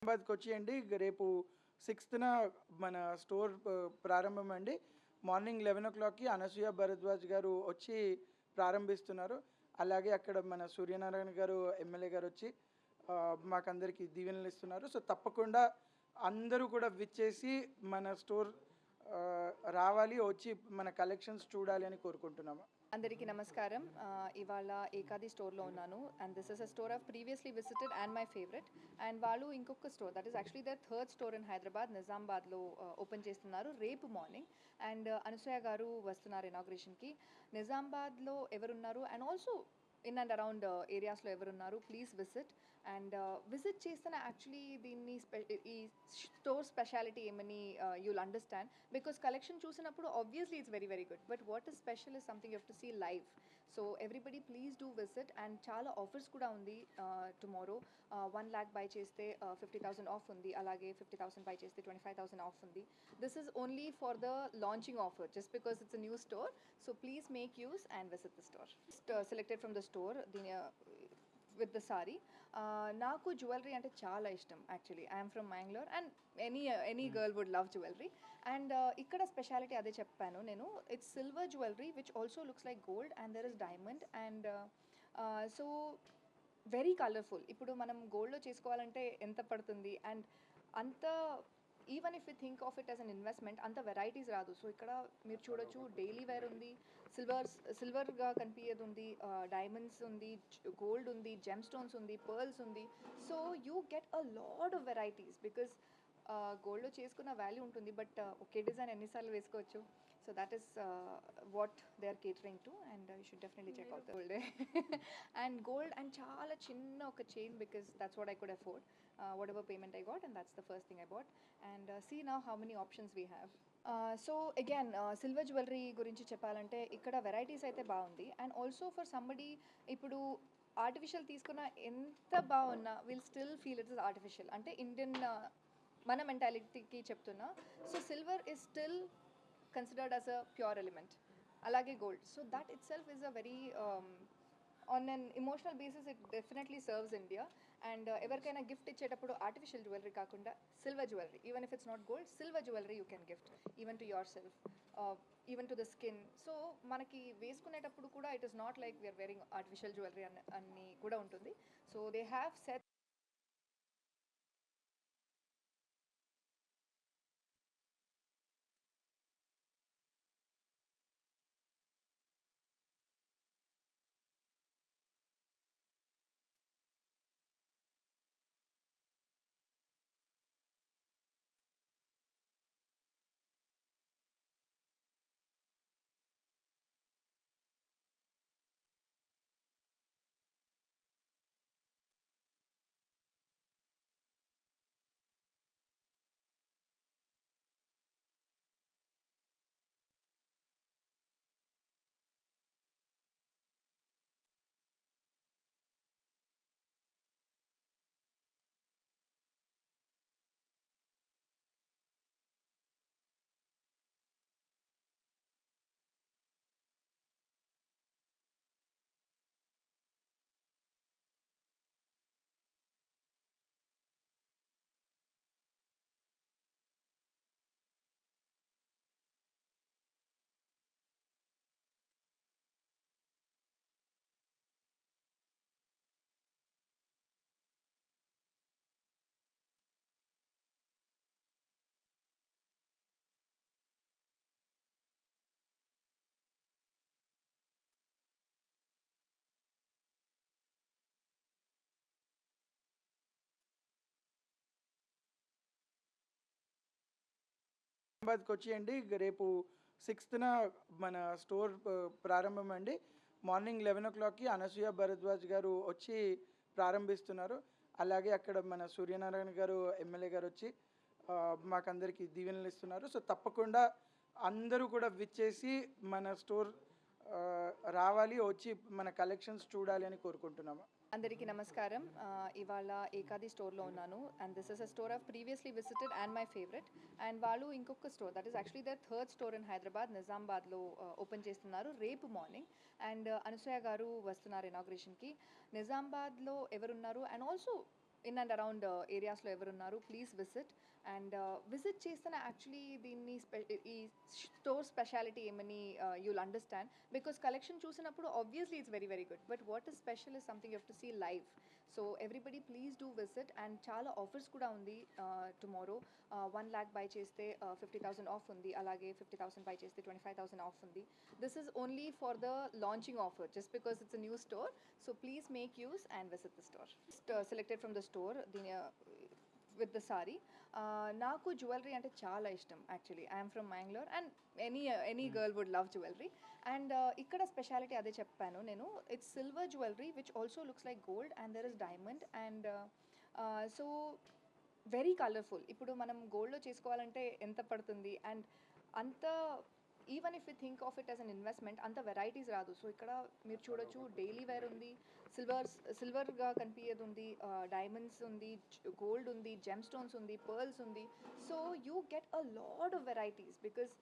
హైదరాబాద్కి వచ్చేయండి. రేపు 6న మన స్టోర్ ప్రారంభం అండి. మార్నింగ్ 11:00కి అనసూయ భరద్వాజ్ గారు వచ్చి ప్రారంభిస్తున్నారు. అలాగే అక్కడ మన సూర్యనారాయణ గారు ఎమ్మెల్యే గారు వచ్చి మాకందరికి దీవెనలు ఇస్తున్నారు. సో తప్పకుండా అందరూ కూడా విచ్చేసి మన స్టోర్ రావాలి, వచ్చి మన కలెక్షన్స్ చూడాలి అని కోరుకుంటున్నాము. అందరికీ నమస్కారం. ఇవాళ ఏకాది స్టోర్లో ఉన్నాను and this is a store of previously visited and my favourite. And వాళ్ళు ఇంకొక store that is actually their third store in Hyderabad నిజామాబాద్లో ఓపెన్ చేస్తున్నారు రేపు మార్నింగ్. అండ్ అనసూయ గారు వస్తున్నారు ఇనాగ్రేషన్కి. నిజామాబాద్లో ఎవరున్నారు and also in and around ఏరియాస్లో ఎవరున్నారు ప్లీజ్ విజిట్. అండ్ విజిట్ చేస్తేనే యాక్చువల్లీ దీన్ని ఈ స్టోర్ స్పెషాలిటీ ఏమని యూల్ అండర్స్టాండ్ బికాస్ కలెక్షన్ చూసినప్పుడు obviously it's very very good but what is special is something you have to see live. So everybody please do visit. And చాలా offers కూడా ఉంది tomorrow. 1 lakh by చేస్తే 50,000 of ఉంది, అలాగే 50,000 by చేస్తే 25,000 off ఉంది. This is only for the launching offer just because it's a new store. So please make use and visit the store. Selected from the store దీని with the sari. నాకు jewellery అంటే చాలా ఇష్టం actually. I'm from Mangalore and any girl would love jewellery. And ఇక్కడ speciality అదే చెప్పాను నేను. It's silver jewellery which also looks like gold and there is diamond. And so very colourful. ఇప్పుడు మనం గోల్డ్లో చేసుకోవాలంటే ఎంత పడుతుంది అండ్ అంత even if you think of it as an investment అంత వెరైటీస్ రాదు. సో ఇక్కడ మీరు చూడొచ్చు డైలీ వేర్ ఉంది, సిల్వర్గా కనిపించేది ఉంది, డైమండ్స్ ఉంది, గోల్డ్ ఉంది, జెమ్ స్టోన్స్ ఉంది, పర్ల్స్ ఉంది. So you get a lot of varieties because గోల్డ్లో చేసుకున్న వాల్యూ ఉంటుంది బట్ ఒకే డిజైన్ ఎన్నిసార్లు వేసుకోవచ్చు. So that is what they are catering to and you should definitely check out the gold. And gold and చాలా చిన్న ఒక chain because that's what I could afford. Whatever payment I got and that's the first thing I bought. And see now how many options we have. So again silver jewellery గురించి చెప్పాలంటే ఇక్కడ varieties అయితే బాగుంది. And also for somebody ఇప్పుడు artificial తీసుకున్న ఎంత బాగున్నా will still feel it is artificial అంటే ఇండియన్ మన మెంటాలిటీకి చెప్తున్నా. So silver is still considered as a pure element, అలాగే gold. So that itself is a very on an emotional basis it definitely serves India. And ఎవరికైనా gift ఇచ్చేటప్పుడు artificial jewellery కాకుండా silver jewellery, even if it's not gold, silver jewellery you can gift even to your self, even to the skin. So మనకి వేసుకునేటప్పుడు కూడా it is not like we are wearing artificial jewellery అన్ని కూడా ఉంటుంది. So they have set హైదరాబాద్కి వచ్చేయండి. రేపు 6న మన స్టోర్ ప్రారంభం అండి. మార్నింగ్ 11:00కి అనసూయ భరద్వాజ్ గారు వచ్చి ప్రారంభిస్తున్నారు. అలాగే అక్కడ మన సూర్యనారాయణ గారు ఎమ్మెల్యే గారు వచ్చి మాకందరికి దీవెనలు ఇస్తున్నారు. సో తప్పకుండా అందరూ కూడా విచ్చేసి మన స్టోర్ రావాలి, వచ్చి మన కలెక్షన్స్ చూడాలి అని కోరుకుంటున్నాము. అందరికీ నమస్కారం. ఇవాళ ఏకాది స్టోర్లో ఉన్నాను and this is a store of previously visited and my favourite. And వాళ్ళు ఇంకొక store that is actually their third store in Hyderabad నిజామాబాద్లో ఓపెన్ చేస్తున్నారు రేపు మార్నింగ్. అండ్ అనసూయ గారు వస్తున్నారు ఇనాగ్రేషన్కి. నిజామాబాద్లో ఎవరున్నారు and also in and around ఏరియాస్లో ఎవరున్నారు ప్లీజ్ విజిట్. అండ్ విజిట్ చేస్తేనే యాక్చువల్లీ దీన్ని ఈ స్టోర్ స్పెషాలిటీ ఏమని యూల్ అండర్స్టాండ్. బికాస్ కలెక్షన్ చూసినప్పుడు obviously it's very very good, but what is special is something you have to see live. So everybody please do visit. And చాలా offers కూడా ఉంది tomorrow. 1 lakh by చేస్తే 50,000 of ఉంది, అలాగే 50,000 by చేస్తే 25,000 off ఉంది. This is only for the launching offer just because it's a new store. So please make use and visit the store. Selected from the store దీని with the sari. నాకు jewellery అంటే చాలా ఇష్టం actually. I'm from Mangalore and any girl would love jewellery. And ఇక్కడ speciality అదే చెప్పాను నేను. It's silver jewellery which also looks like gold and there is diamond. And so very colourful. ఇప్పుడు మనం గోల్డ్లో చేసుకోవాలంటే ఎంత పడుతుంది, అండ్ అంత even if you think of it as an investment అంత వెరైటీస్ రాదు. సో ఇక్కడ మీరు చూడొచ్చు డైలీ వేర్ ఉంది, సిల్వర్గా కనిపించేది ఉంది, డైమండ్స్ ఉంది, గోల్డ్ ఉంది, జెమ్ స్టోన్స్ ఉంది, పర్ల్స్ ఉంది. So you get a lot of varieties because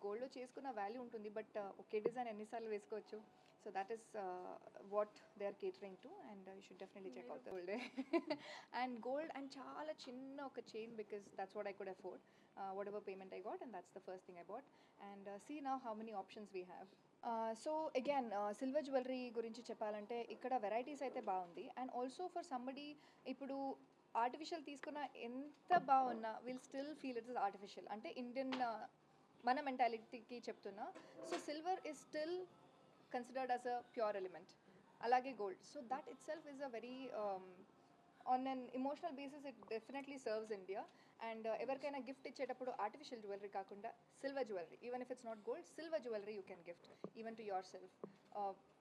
గోల్డ్లో చేసుకున్న వాల్యూ ఉంటుంది, బట్ ఒకే డిజైన్ ఎన్నిసార్లు వేసుకోవచ్చు. So that is what they are catering to. And you should definitely check out gold. And gold and చాలా చిన్న ఒక chain because that's what I could afford. whatever payment I got, and that's the first thing I bought. And see now how many options we have. So again silver jewelry గురించి చెప్పాలంటే ఇక్కడ varieties అయితే బాగుంది. And also for somebody ఇప్పుడు artificial తీసుకున్న ఎంత బాగున్నా will still feel it is artificial. అంటే ఇండియన్ మన మెంటాలిటీకి చెప్తున్నా. So silver is still considered as a pure element, అలాగే gold. So that itself is a very on an emotional basis it definitely serves India. And ఎవరికైనా gift ఇచ్చేటప్పుడు artificial jewellery కాకుండా silver jewellery, even if it's not gold, silver jewellery you can gift even to your self,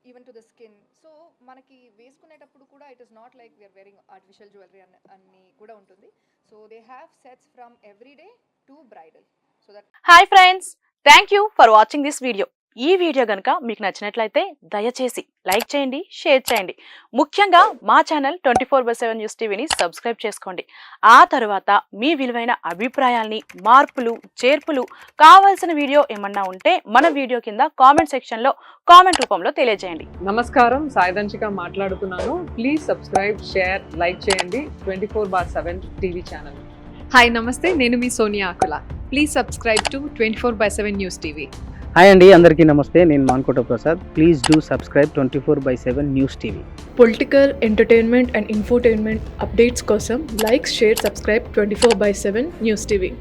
even to the skin. So మనకి వేసుకునేటప్పుడు కూడా it is not like we are wearing artificial jewellery అన్ని కూడా ఉంటుంది. So they have sets from everyday to bridal. So that hi friends, thank you for watching this video. ఈ video కనుక మీకు నచ్చినట్లయితే దయచేసి లైక్ చేయండి, షేర్ చేయండి. ముఖ్యంగా మా ఛానల్ 24/7 న్యూస్ టీవీని సబ్స్క్రైబ్ చేసుకోండి. ఆ తర్వాత మీ విలువైన అభిప్రాయాల్ని, మార్పులు, చేర్పులు, కావాల్సిన వీడియో ఏమన్నా ఉంటే మన వీడియో కింద కామెంట్ సెక్షన్లో కామెంట్ రూపంలో తెలియజేయండి. నమస్కారం, సాయిదంచిక మాట్లాడుతున్నాను. ప్లీజ్ సబ్స్క్రైబ్, షేర్, లైక్ చేయండి 24/7 టీవీ ఛానల్. హాయ్ నమస్తే, నేను మీ Sonia Akula. Please subscribe to 24/7 news TV. Hi అండి, అందరికీ నమస్తే. నేను Mankota Prasad. Please do subscribe 24/7 news TV. Political, entertainment and infotainment updates కోసం like, share, subscribe 24/7 news TV.